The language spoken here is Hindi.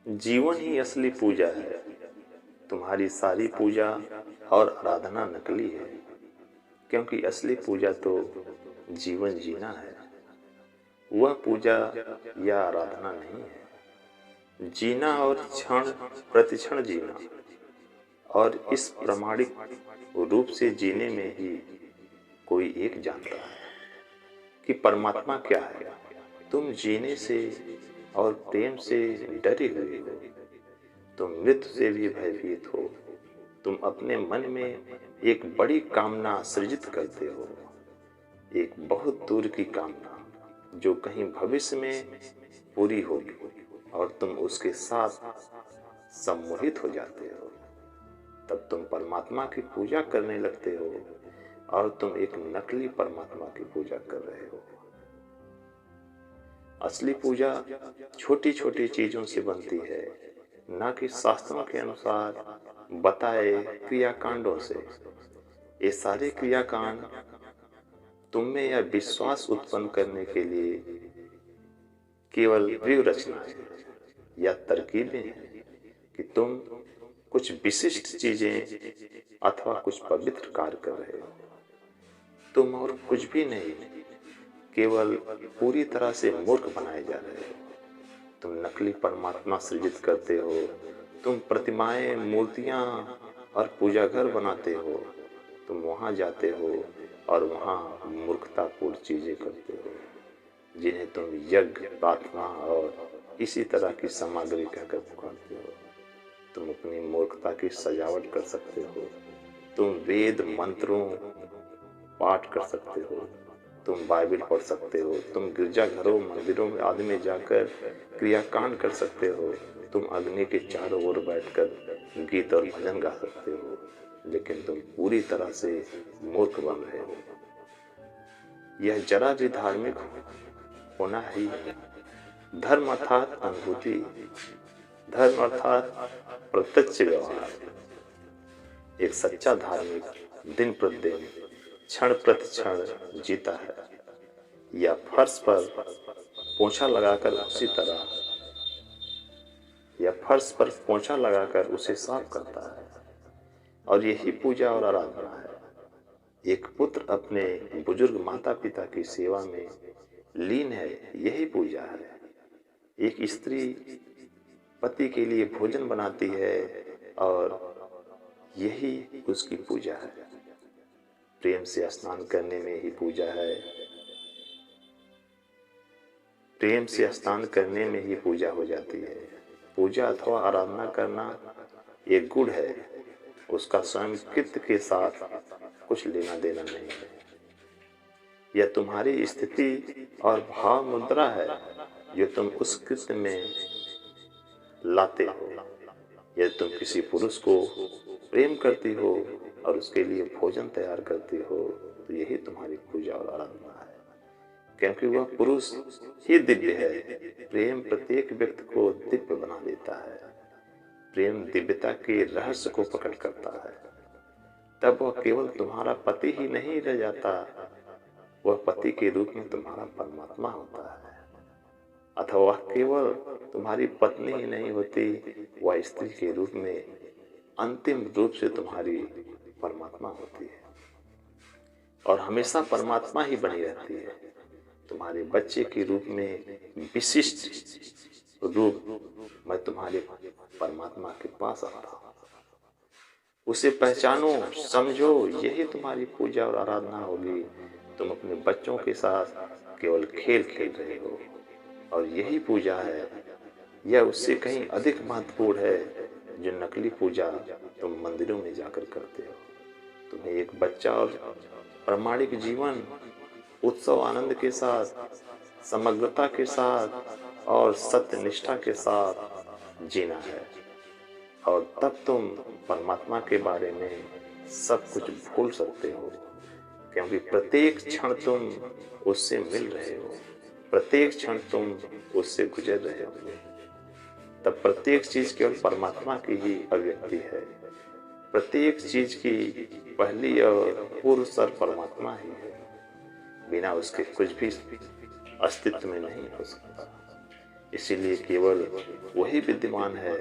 जीवन ही असली पूजा है। तुम्हारी सारी पूजा और आराधना नकली है, क्योंकि असली पूजा तो जीवन जीना है। वह पूजा या आराधना नहीं है। जीना और क्षण प्रतिक्षण जीना, और इस प्रामाणिक रूप से जीने में ही कोई एक जानता है कि परमात्मा क्या है। तुम जीने से और प्रेम से डरे हुए हो। तुम मृत्यु से भी भयभीत हो। तुम अपने मन में एक बड़ी कामना सृजित करते हो, एक बहुत दूर की कामना जो कहीं भविष्य में पूरी होगी, और तुम उसके साथ सम्मोहित हो जाते हो। तब तुम परमात्मा की पूजा करने लगते हो, और तुम एक नकली परमात्मा की पूजा कर रहे हो। असली पूजा छोटी छोटी चीजों से बनती है, न कि शास्त्रों के अनुसार बताए क्रियाकांडों से। ये सारे क्रियाकांड तुम में यह विश्वास उत्पन्न करने के लिए केवल व्यूह रचनाएं या तरकीबें हैं कि तुम कुछ विशिष्ट चीजें अथवा कुछ पवित्र कार्य कर रहे हो। तुम और कुछ भी नहीं, केवल पूरी तरह से मूर्ख बनाए जा रहे हो। तुम नकली परमात्मा सृजित करते हो। तुम प्रतिमाएं, मूर्तियां और पूजा घर बनाते हो। तुम वहां जाते हो और वहां मूर्खतापूर्ण चीजें करते हो, जिन्हें तुम यज्ञ, प्रार्थना और इसी तरह की सामग्री कहकर पुकारते हो। तुम अपनी मूर्खता की सजावट कर सकते हो। तुम वेद मंत्रों पाठ कर सकते हो। तुम बाइबल पढ़ सकते हो। तुम गिरजाघरों, मंदिरों में आदि में जाकर क्रियाकांड कर सकते हो। तुम अग्नि के चारों ओर बैठकर गीत और भजन गा सकते हो, लेकिन तुम पूरी तरह से मूर्ख बन रहे हो। यह जरा भी धार्मिक होना ही नहीं। धर्म अर्थात अनुभूति, धर्म अर्थात प्रत्यक्ष व्यवहार। एक सच्चा धार्मिक दिन प्रतिदिन, क्षण प्रति क्षण जीता है, या फर्श पर पोंछा लगाकर उसे साफ करता है। और यही पूजा और आराधना है। एक पुत्र अपने बुजुर्ग माता पिता की सेवा में लीन है, यही पूजा है। एक स्त्री पति के लिए भोजन बनाती है, और यही उसकी पूजा है। प्रेम से स्नान करने में ही पूजा है। प्रेम से स्नान करने में ही पूजा हो जाती है। पूजा अथवा आराधना करना एक गुण है, उसका स्वयं कृत्य के साथ कुछ लेना देना नहीं है। यह तुम्हारी स्थिति और भाव मुद्रा है जो तुम उस कृत्य में लाते हो। यदि तुम किसी पुरुष को प्रेम करती हो और उसके लिए भोजन तैयार करती हो, तो यही तुम्हारी पूजा और आराधना है, क्योंकि वह पुरुष ही दिव्य है। प्रेम प्रत्येक व्यक्ति को दिव्य बना देता है। प्रेम दिव्यता के रहस्य को प्रकट करता है। तब वह केवल तुम्हारा पति ही नहीं रह जाता, वह पति के रूप में तुम्हारा परमात्मा होता है। अथवा वह केवल तुम्हारी पत्नी ही नहीं होती, वह स्त्री के रूप में अंतिम रूप से तुम्हारी परमात्मा होती है, और हमेशा परमात्मा ही बनी रहती है। तुम्हारे बच्चे के रूप में विशिष्ट रूप मैं तुम्हारे परमात्मा के पास आता हूँ। उसे पहचानो, समझो, यही तुम्हारी पूजा और आराधना होगी। तुम अपने बच्चों के साथ केवल खेल खेल रहे हो, और यही पूजा है। यह उससे कहीं अधिक महत्वपूर्ण है जो नकली पूजा तुम मंदिरों में जाकर करते हो। तुम्हें एक बच्चा और प्रामाणिक जीवन उत्सव आनंद के साथ, समग्रता के साथ और सत्यनिष्ठा के साथ जीना है, और तब तुम परमात्मा के बारे में सब कुछ भूल सकते हो, क्योंकि प्रत्येक क्षण तुम उससे मिल रहे हो, प्रत्येक क्षण तुम उससे गुजर रहे हो। तब प्रत्येक चीज केवल परमात्मा की ही अभिव्यक्ति है। प्रत्येक चीज की पहली और पूर्व सर परमात्मा ही है। बिना उसके कुछ भी अस्तित्व में नहीं हो सकता। इसीलिए केवल वही विद्यमान है